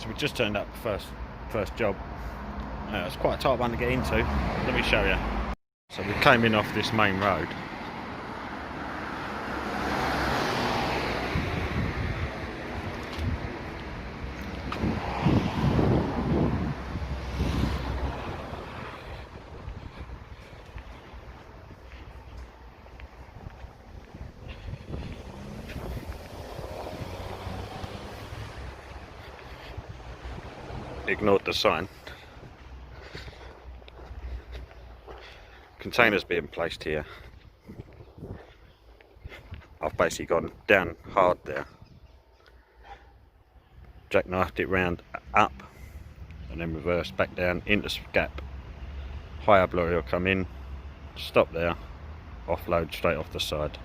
So we just turned up first job. It's quite a tight one to get into. Let me show you. So we came in off this main road. Ignored the sign. Containers being placed here. I've basically gone down hard there, jackknifed it round up and then reversed back down into gap. Hiab lorry will come in, stop there, offload straight off the side.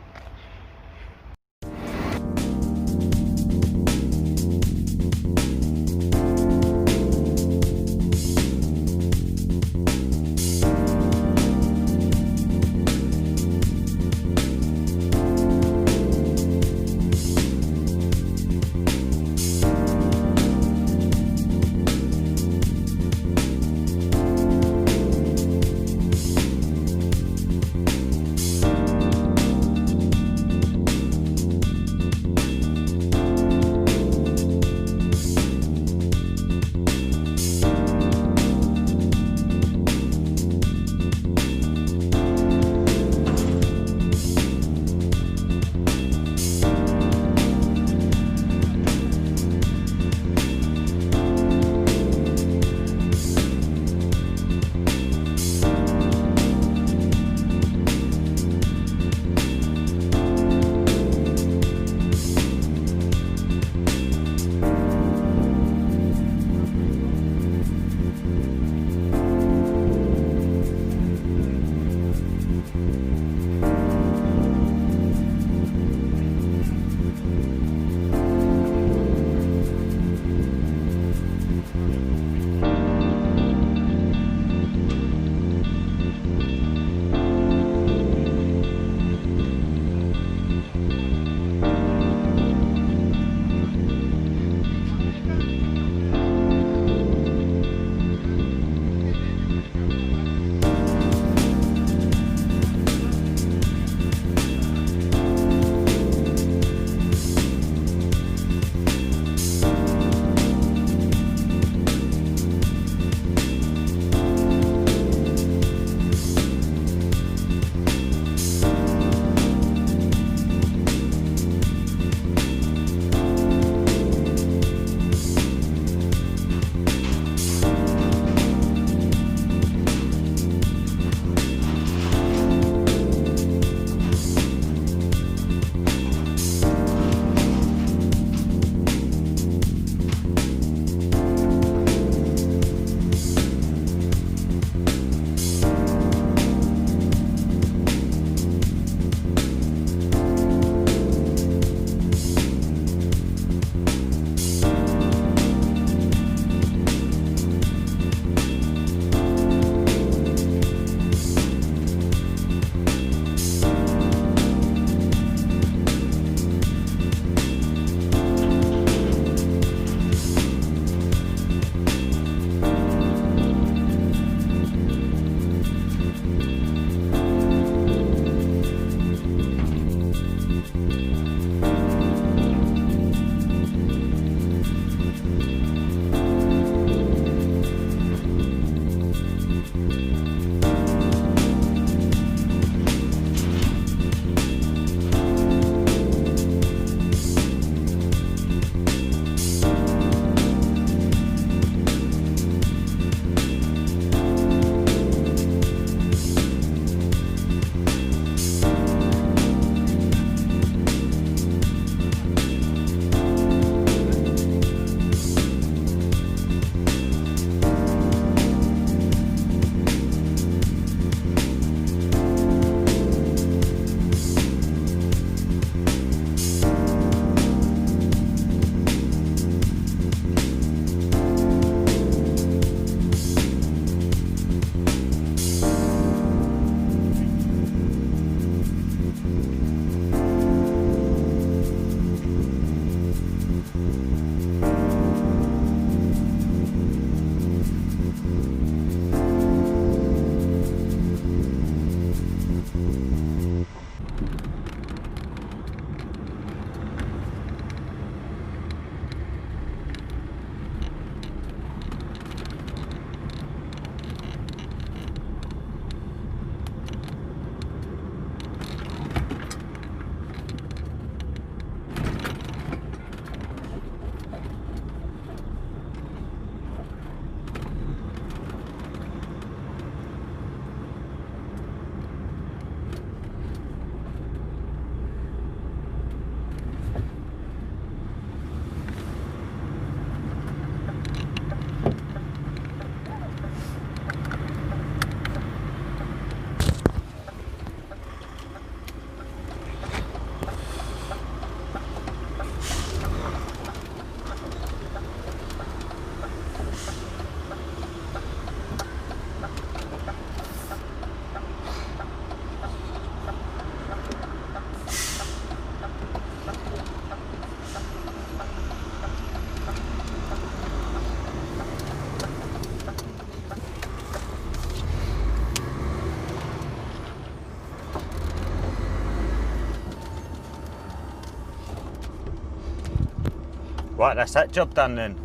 Right, that's that job done then.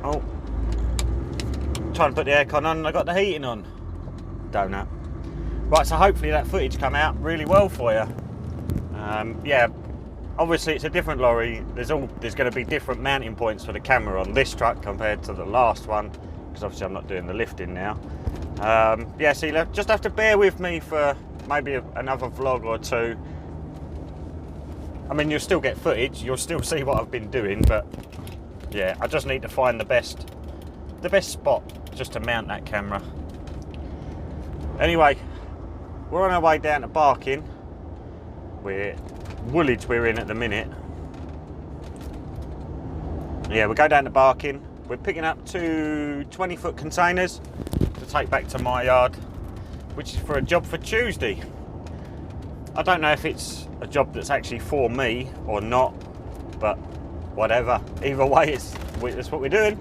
Oh, trying to put the aircon on and I got the heating on. Donut. Right, so hopefully that footage come out really well for you. Yeah, obviously it's a different lorry. There's going to be different mounting points for the camera on this truck compared to the last one, because obviously I'm not doing the lifting now. Yeah, so you'll just have to bear with me for maybe another vlog or two. I mean, you'll still get footage, you'll still see what I've been doing, but yeah, I just need to find the best spot just to mount that camera. Anyway, we're on our way down to Barking. Woolwich we're in at the minute. Yeah, we go down to Barking. We're picking up 2 20-foot containers to take back to my yard, which is for a job for Tuesday. I don't know if it's a job that's actually for me or not, but whatever. Either way, that's what we're doing.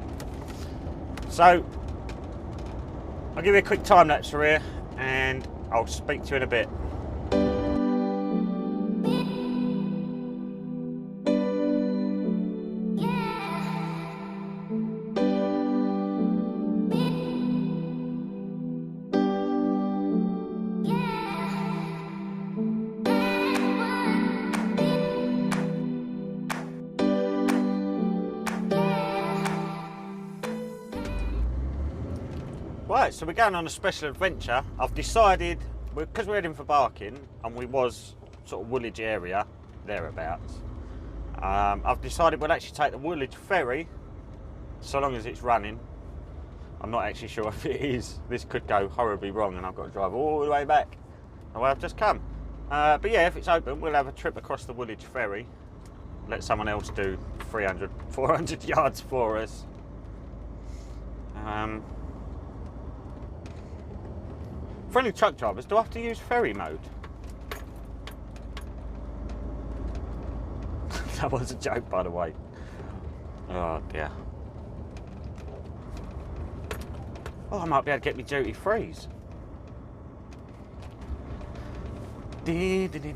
So, I'll give you a quick time lapse for here, and I'll speak to you in a bit. Right, so we're going on a special adventure. I've decided, because we're heading for Barking, and we was sort of Woolwich area, thereabouts, I've decided we'll actually take the Woolwich Ferry, so long as it's running. I'm not actually sure if it is. This could go horribly wrong and I've got to drive all the way back the way I've just come. But yeah, if it's open, we'll have a trip across the Woolwich Ferry. Let someone else do 300, 400 yards for us. Friendly truck drivers, do I have to use ferry mode? That was a joke, by the way. Oh dear. Oh, I might be able to get me duty frees. Don't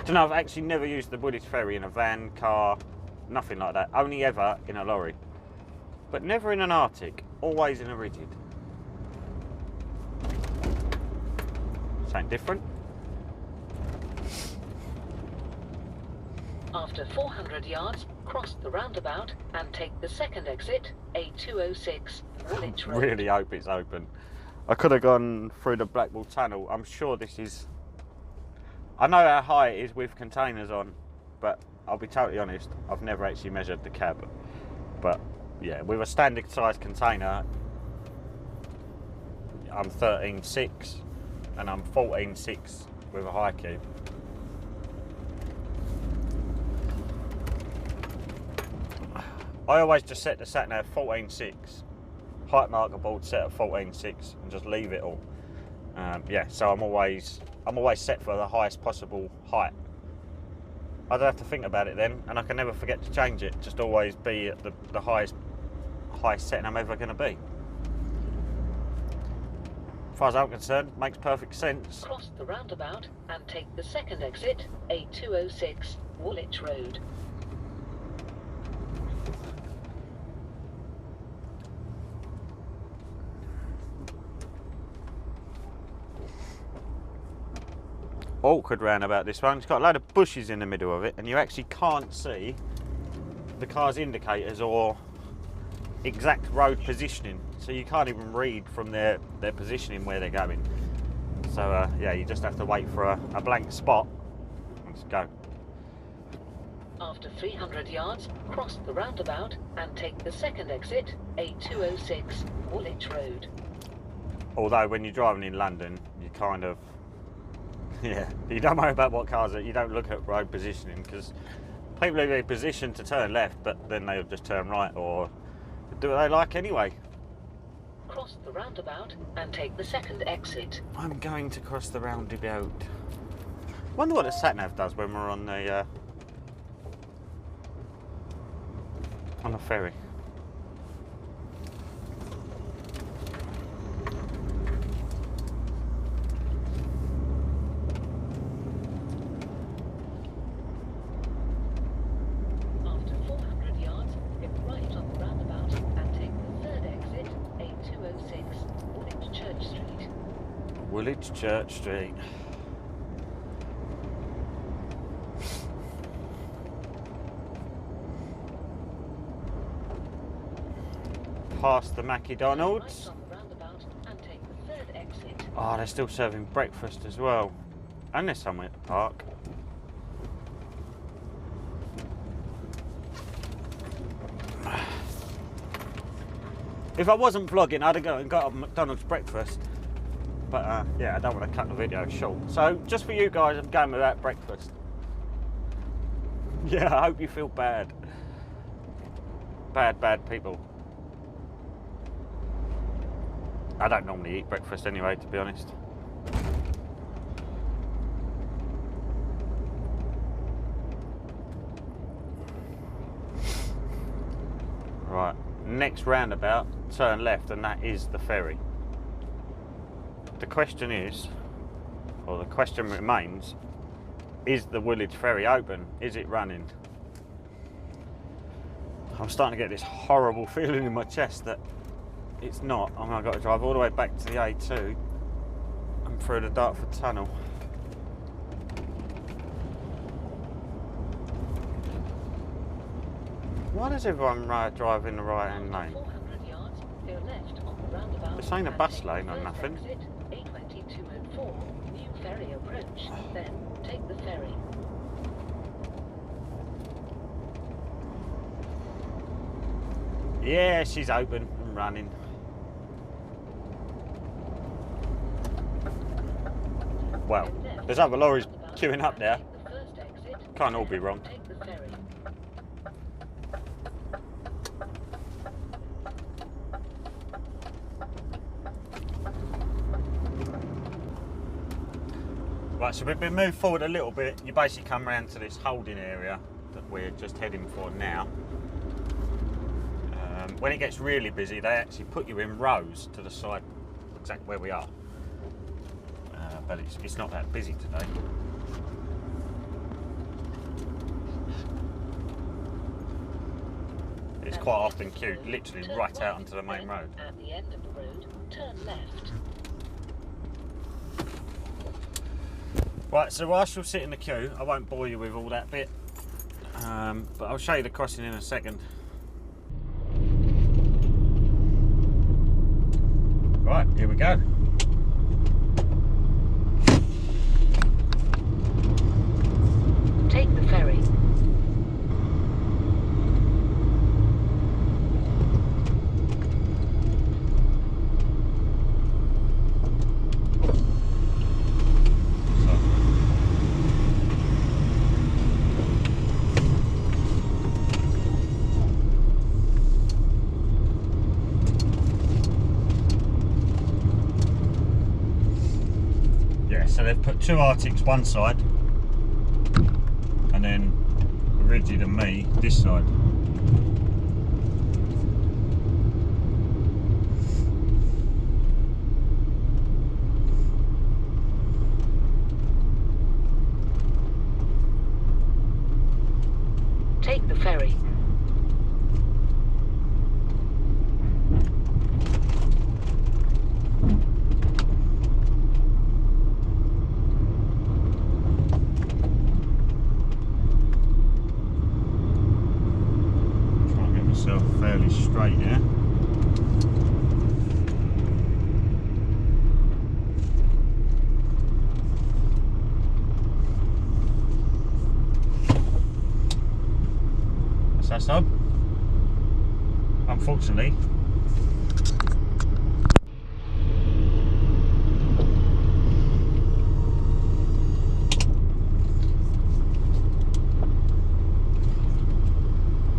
know, I've actually never used the Woolwich Ferry in a van, car, nothing like that. Only ever in a lorry. But never in an Artic, always in a rigid. Something different. After 400 yards, cross the roundabout and take the second exit, A206, Woolwich Road. Really hope it's open. I could have gone through the Blackwall Tunnel. I'm sure this is... I know how high it is with containers on, but I'll be totally honest, I've never actually measured the cab. But yeah, with a standard size container, I'm 13.6 and I'm 14.6 with a high cube. I always just set the sat nav 14.6, height marker board set at 14.6 and just leave it all. Yeah, so I'm always set for the highest possible height. I don't have to think about it then, and I can never forget to change it. Just always be at the highest setting I'm ever going to be. As far as I'm concerned, makes perfect sense. Cross the roundabout and take the second exit, A206, Woolwich Road. Awkward roundabout, this one. It's got a load of bushes in the middle of it, and you actually can't see the car's indicators or exact road positioning, so you can't even read from their positioning where they're going. So yeah, you just have to wait for a blank spot and just go. After 300 yards, cross the roundabout and take the second exit, A206, Woolwich Road. Although when you're driving in London, you kind of, yeah, you don't worry about what cars are, you don't look at road positioning, because people are in position to turn left, but then they'll just turn right, or do what they like anyway. Cross the roundabout and take the second exit. I'm going to cross the roundabout. Wonder what the sat nav does when we're on the ferry. Woolwich Church Street. Past the McDonald's. Right on the roundabout and take the third exit. Oh, they're still serving breakfast as well. And there's somewhere to park. If I wasn't vlogging, I'd have gone and got a McDonald's breakfast. But yeah, I don't want to cut the video short. So just for you guys, I'm going without breakfast. Yeah, I hope you feel bad. Bad people. I don't normally eat breakfast anyway, to be honest. Right, next roundabout, turn left, and that is the ferry. The question is, or the question remains, is the Woolwich Ferry open? Is it running? I'm starting to get this horrible feeling in my chest that it's not. I've got to drive all the way back to the A2 and through the Dartford Tunnel. Why does everyone drive in the right-hand lane? 400 yards, go left on the roundabout. This ain't a bus lane or nothing. Exit, A2204, new ferry approach. Then take the ferry. Yeah, she's open and running. Well, there's other lorries queuing up there. Can't all be wrong. Take the ferry. Right, so we've been moved forward a little bit. You basically come around to this holding area that we're just heading for now. When it gets really busy, they actually put you in rows to the side, exactly where we are. But it's not that busy today. It's quite often queued, literally right out onto the main road. At the end of the road, turn left. Right, so I shall sit in the queue. I won't bore you with all that bit, but I'll show you the crossing in a second. Right, here we go. Take the ferry. So they've put two Artics one side, and then Rigid and me this side. Take the ferry. Fairly straight here. What's that, sub? Unfortunately,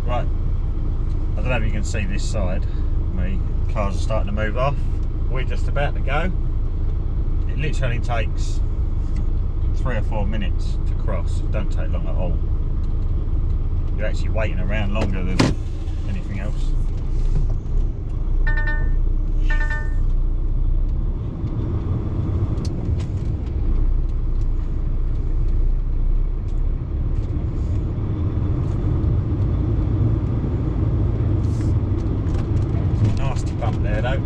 right. I don't know if you can see this side. Cars are starting to move off. We're just about to go. It literally takes 3 or 4 minutes to cross. It don't take long at all. You're actually waiting around longer than anything else. Nasty bump there though.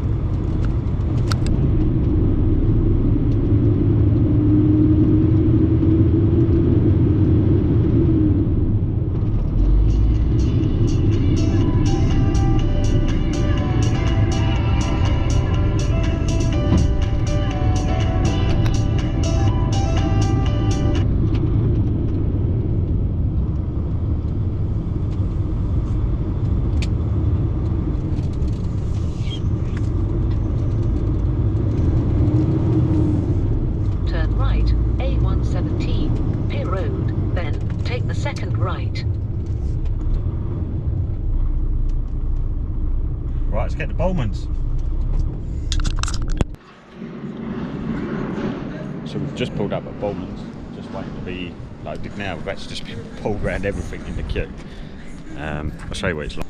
the second right. Right, let's get the Bowmans. So we've just pulled up at Bowmans, just waiting to be loaded now. We've actually just pulled around everything in the queue. I'll show you what it's like.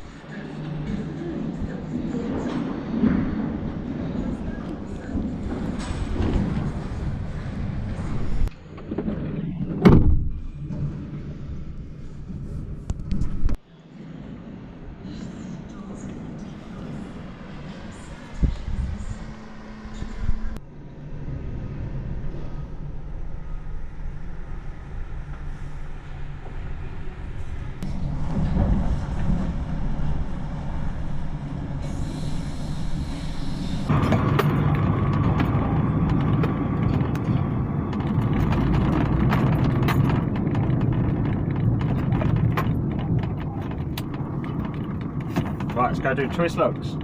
Right, let's go do twist locks.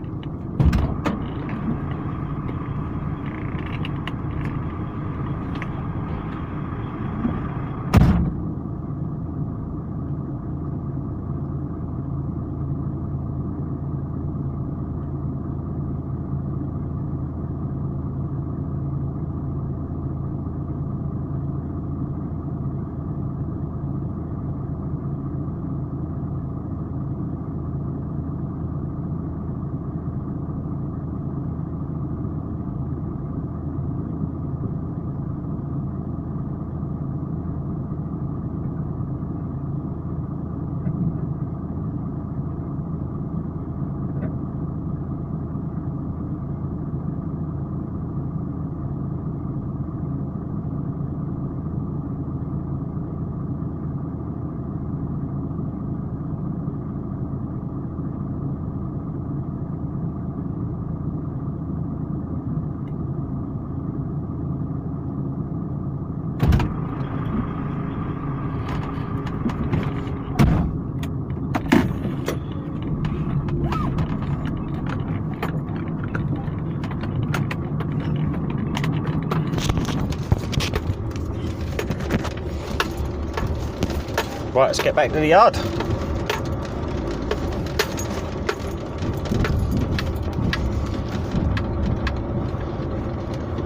Right, let's get back to the yard.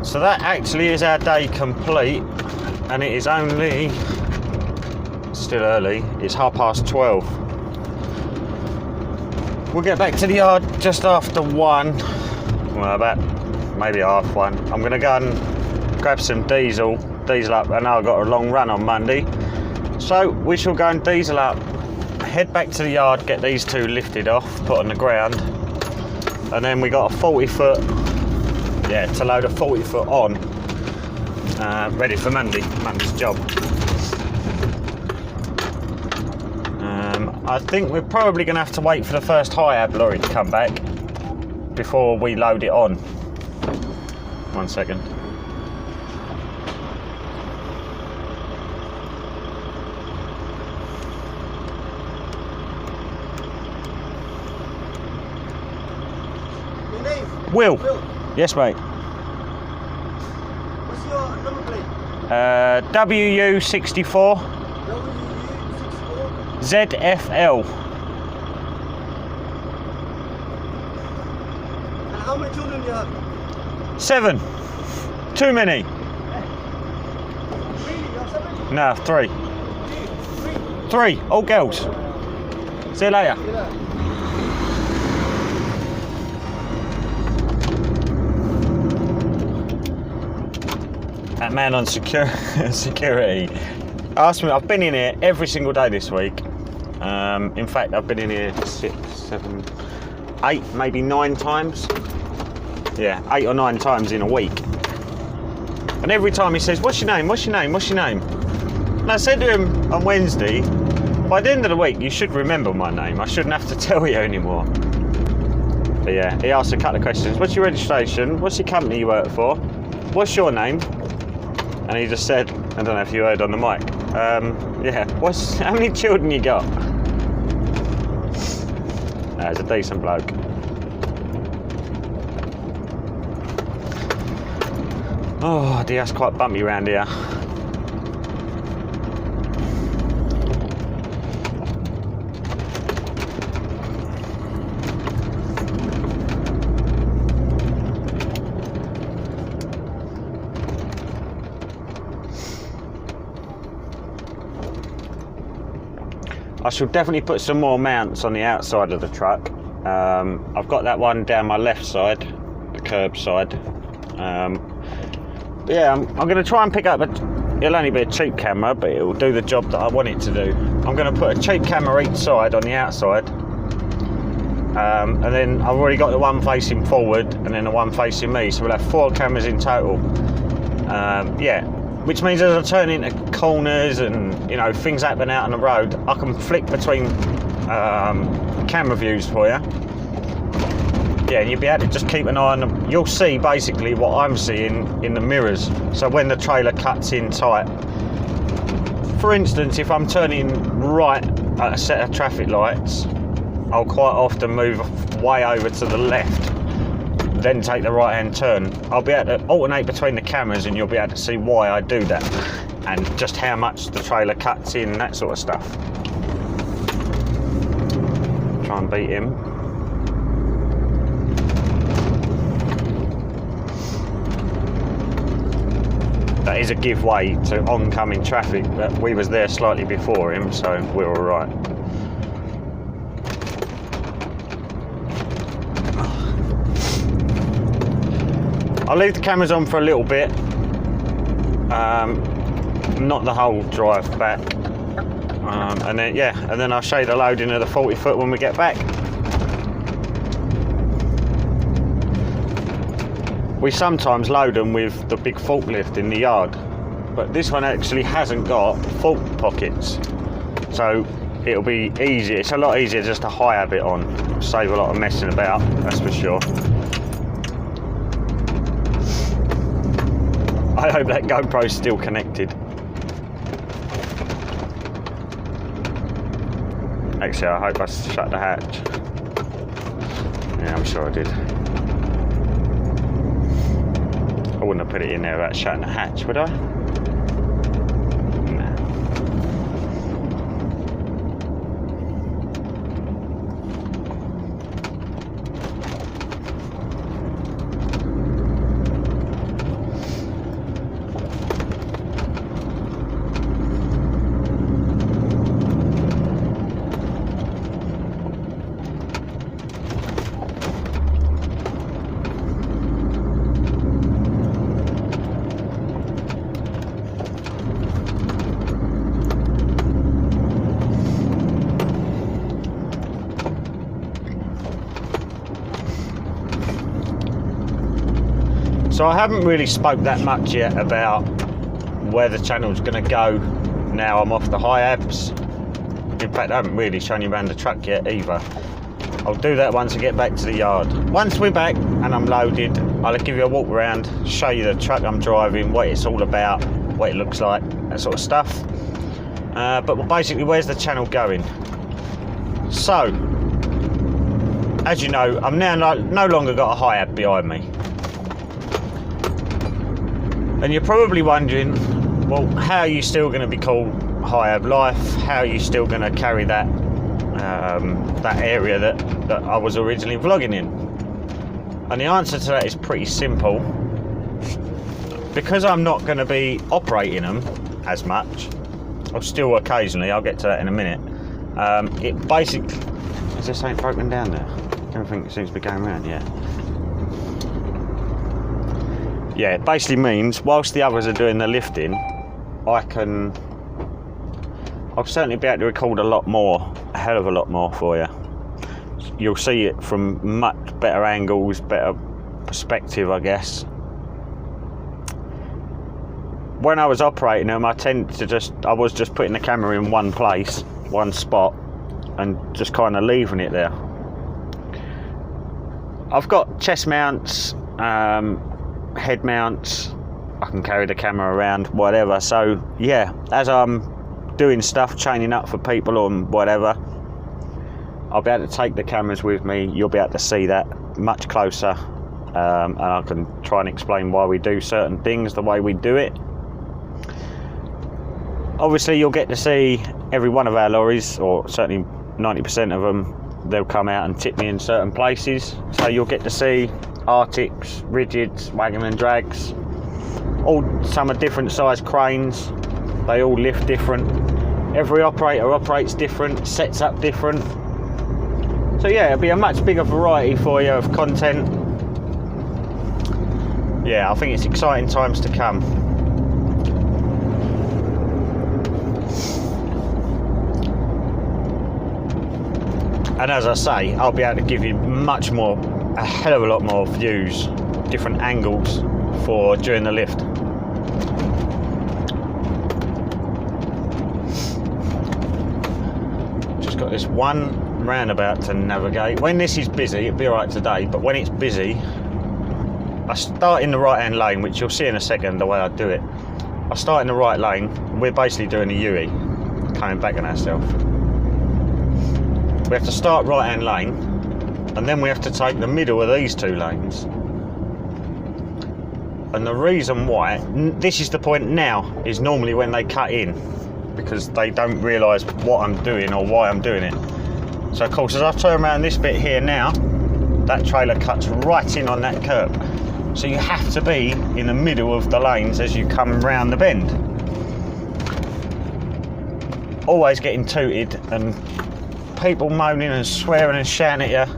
So that actually is our day complete, and it is only, still early, it's 12:30. We'll get back to the yard just after 1, well about maybe 1:30. I'm going to go and grab some diesel up. I know I've got a long run on Monday. So we shall go and diesel up, head back to the yard, get these two lifted off, put on the ground, and then we got a 40-foot, to load a 40-foot on, ready for Monday's job. I think we're probably going to have to wait for the first Hiab lorry to come back before we load it on. 1 second. Will. Yes, mate. What's your number plate? WU64 WU64 ZFL. And how many children do you have? 7. Too many. Really? You have 7? No, 3. 3. All girls. See you later. That man on security asked me. I've been in here every single day this week. In fact, I've been in here 6, 7, 8, maybe 9 times. Yeah, 8 or 9 times in a week. And every time he says, "What's your name? What's your name? What's your name?" And I said to him on Wednesday, by the end of the week, you should remember my name. I shouldn't have to tell you anymore. But yeah, he asked a couple of questions. What's your registration? What's your company you work for? What's your name? And he just said, I don't know if you heard on the mic, how many children you got? He's a decent bloke. Oh dear, that's quite bumpy around here. I should definitely put some more mounts on the outside of the truck. I've got that one down my left side, the curb side. But yeah, I'm going to try and pick up it'll only be a cheap camera, but it'll do the job that I want it to do. I'm going to put a cheap camera each side on the outside. And then I've already got the one facing forward and then the one facing me, so we'll have 4 cameras in total. Yeah, which means as I turn into corners and, you know, things happen out on the road, I can flick between camera views for you. Yeah, and you'll be able to just keep an eye on them. You'll see basically what I'm seeing in the mirrors. So when the trailer cuts in tight, for instance, if I'm turning right at a set of traffic lights, I'll quite often move way over to the left, then take the right hand turn. I'll be able to alternate between the cameras and you'll be able to see why I do that and just how much the trailer cuts in, that sort of stuff. Try and beat him. That is a give way to oncoming traffic, but we was there slightly before him, so we're all right. I'll leave the cameras on for a little bit, not the whole drive back, and then yeah, and then I'll show you the loading of the 40 foot when we get back. We sometimes load them with the big forklift in the yard, but this one actually hasn't got fork pockets, so it'll be easy. It's a lot easier just to Hiab it on, save a lot of messing about, that's for sure. I hope that GoPro's still connected. Actually, I hope I shut the hatch. Yeah, I'm sure I did. I wouldn't have put it in there without shutting the hatch, would I? Nah. So I haven't really spoke that much yet about where the channel's going to go now I'm off the Hiabs. In fact, I haven't really shown you around the truck yet either. I'll do that once I get back to the yard. Once we're back and I'm loaded, I'll give you a walk around, show you the truck I'm driving, what it's all about, what it looks like, that sort of stuff. But basically, where's the channel going? So, as you know, I'm now no longer got a Hiab behind me. And you're probably wondering, well, how are you still going to be called Hiab Life? How are you still going to carry that that area that I was originally vlogging in? And the answer to that is pretty simple. Because I'm not going to be operating them as much, or still occasionally, I'll get to that in a minute. It basically, is there something broken down there? Everything seems to be going around, yeah. Yeah, it basically means whilst the others are doing the lifting, I'll certainly be able to record a lot more, a hell of a lot more for you. You'll see it from much better angles, better perspective, I guess. When I was operating them, I was just putting the camera in one place, one spot, and just kind of leaving it there. I've got chest mounts, head mounts, I can carry the camera around, whatever. So yeah, as I'm doing stuff, chaining up for people or whatever, I'll be able to take the cameras with me. You'll be able to see that much closer, and I can try and explain why we do certain things the way we do it. Obviously, you'll get to see every one of our lorries, or certainly 90% of them. They'll come out and tip me in certain places, so you'll get to see Artics, rigids, wagon and drags. Some are different size cranes. They all lift different. Every operator operates different, sets up different. So yeah, it'll be a much bigger variety for you of content. Yeah, I think it's exciting times to come. And as I say, I'll be able to give you much more, a hell of a lot more views, different angles for during the lift. Just got this one roundabout to navigate. When this is busy, it'll be alright today, but when it's busy, I start in the right hand lane, which you'll see in a second the way I do it. I start in the right lane, we're basically doing a UE, coming back on ourselves. We have to start right hand lane, and then we have to take the middle of these two lanes. And the reason why, this is the point now, is normally when they cut in, because they don't realise what I'm doing or why I'm doing it. So of course, as I turn around this bit here now, that trailer cuts right in on that curb. So you have to be in the middle of the lanes as you come round the bend. Always getting tooted and people moaning and swearing and shouting at you.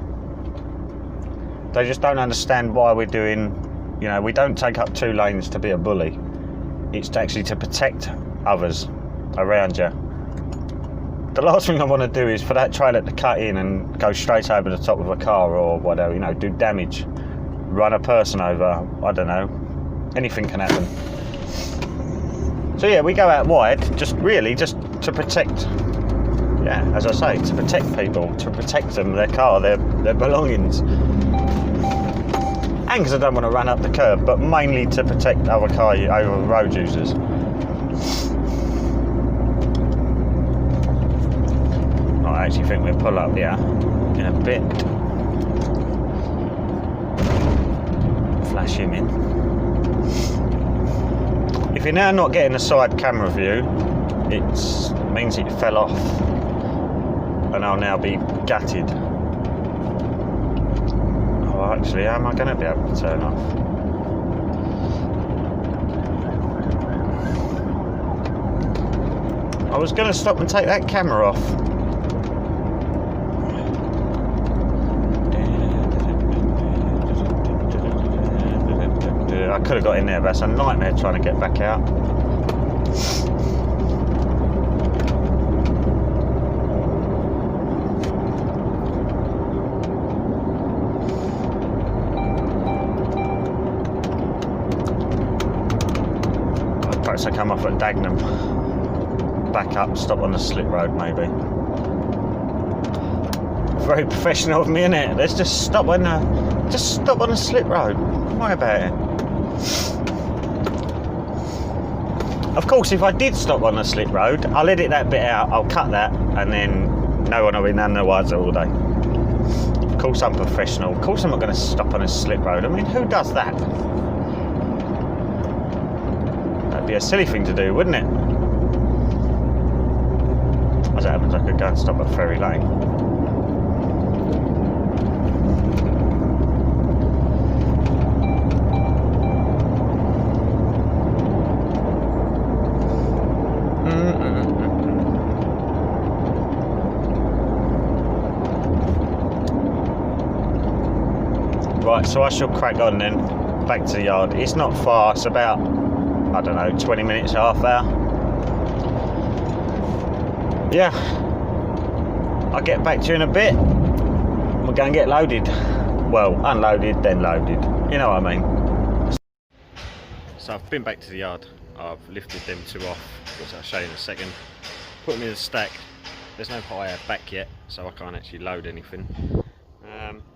They just don't understand why we're doing, you know, we don't take up two lanes to be a bully. It's actually to protect others around you. The last thing I want to do is for that trailer to cut in and go straight over the top of a car or whatever, you know, do damage, run a person over, I don't know, anything can happen. So yeah, we go out wide, just to protect, yeah, as I say, to protect people, to protect them, their car, their belongings. And because I don't want to run up the curb, but mainly to protect other road users. I actually think we'll pull up here in a bit. Flash him in. If you're now not getting a side camera view, it means it fell off. And I'll now be gutted. Oh, actually, how am I going to be able to turn off? I was going to stop and take that camera off. I could have got in there, but it's a nightmare trying to get back out. Perhaps I come off at Dagenham, back up, stop on the slip road maybe. Very professional of me, isn't it? Let's just stop on the slip road. Don't worry about it. Of course, if I did stop on the slip road, I'll edit that bit out, I'll cut that, and then no one will be none the wiser all day. Of course I'm professional. Of course I'm not going to stop on a slip road. I mean, who does that? That'd be a silly thing to do, wouldn't it? As it happens, I could go and stop at Ferry Lane. Right, so I shall crack on then, back to the yard. It's not far, it's about, I don't know, 20 minutes, half hour. Yeah, I'll get back to you in a bit. We're going to get loaded. Well, unloaded, then loaded. You know what I mean. So I've been back to the yard. I've lifted them two off, which I'll show you in a second. Put them in the stack. There's no hire back yet, so I can't actually load anything.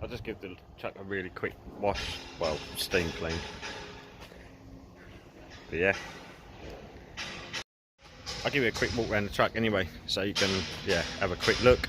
I'll just give the truck a really quick wash, well, steam clean. But yeah, I'll give you a quick walk around the truck anyway, so you can, yeah, have a quick look.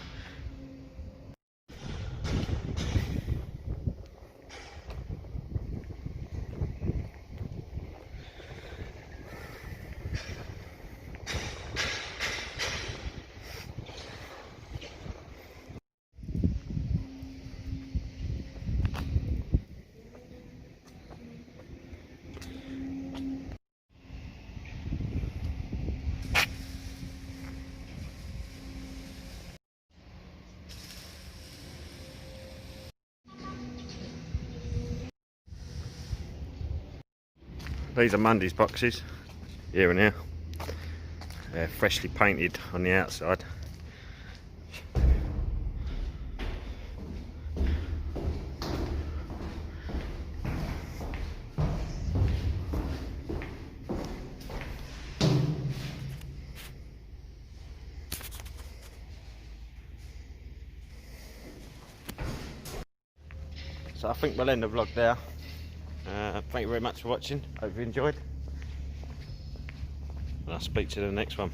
These are Monday's boxes, here and here. They're freshly painted on the outside. So I think we'll end the vlog there. Thank you very much for watching. Hope you enjoyed. And I'll speak to you in the next one.